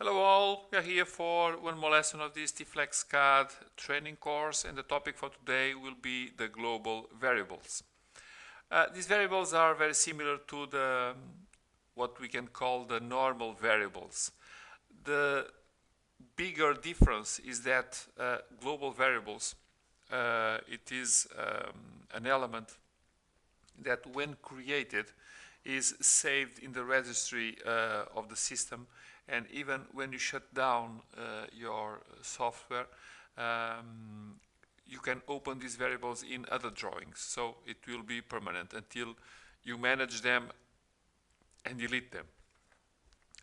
Hello all, we are here for one more lesson of this T-Flex CAD training course, and the topic for today will be the global variables. These variables are very similar to what we can call the normal variables. The bigger difference is that global variables, it is an element that when created is saved in the registry of the system, and even when you shut down your software, you can open these variables in other drawings, so it will be permanent until you manage them and delete them.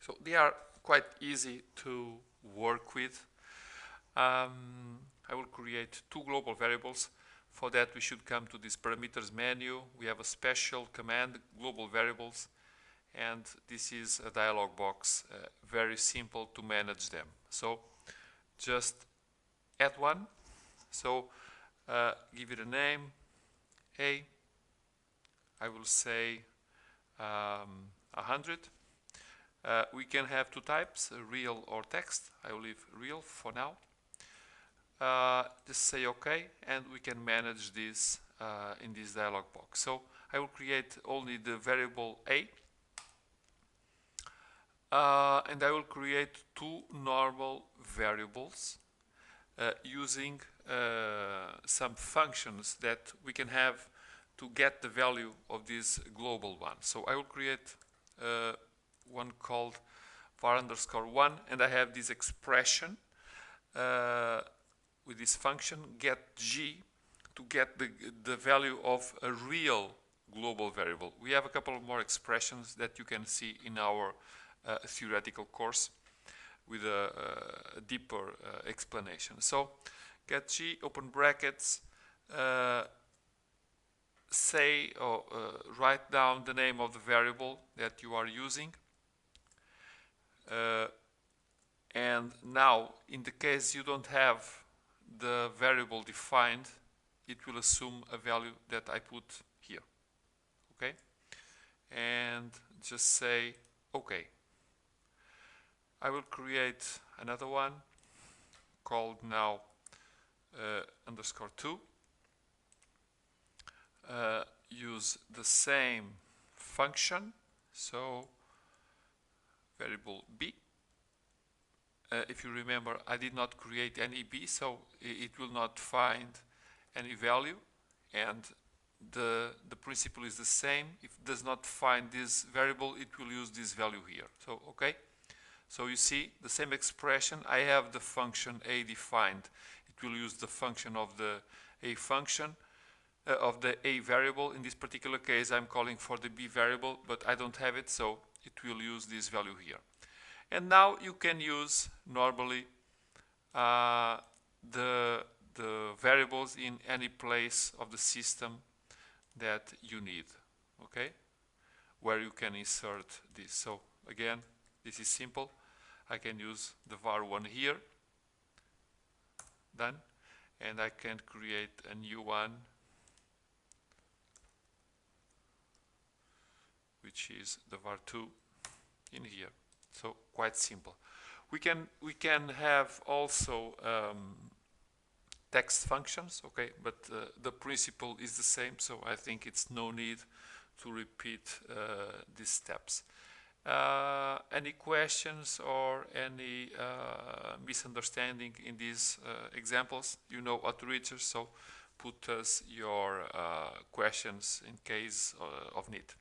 So they are quite easy to work with. I will create two global variables. For that, we should come to this parameters menu. We have a special command, global variables, and this is a dialog box, very simple to manage them. So just add one. So give it a name, A. I will say 100. We can have two types, real or text. I will leave real for now. Just say OK, and we can manage this in this dialog box. So I will create only the variable A, and I will create two normal variables using some functions that we can have to get the value of this global one. So I will create one called var_1, and I have this expression with this function get g to get the value of a real global variable. We have a couple of more expressions that you can see in our theoretical course with a deeper explanation. So get g, open brackets, say or write down the name of the variable that you are using. And now, in the case you don't have the variable defined, it will assume a value that I put here. Okay? And just say OK. I will create another one called now _2. Use the same function, so variable b. If you remember, I did not create any b, so it will not find any value, and the principle is the same. If it does not find this variable, it will use this value here. So okay, so you see the same expression. I have the function a defined. It will use the function of the a function of the a variable. In this particular case, I'm calling for the b variable, but I don't have it, so it will use this value here. And now you can use normally the variables in any place of the system that you need, okay, where you can insert this. So again, this is simple. I can use the var1 here, done, and I can create a new one, which is the var2 in here. So quite simple. We can have also text functions, okay, but the principle is the same, so I think it's no need to repeat these steps. Any questions or any misunderstanding in these examples? You know what to reach us, so put us your questions in case of need.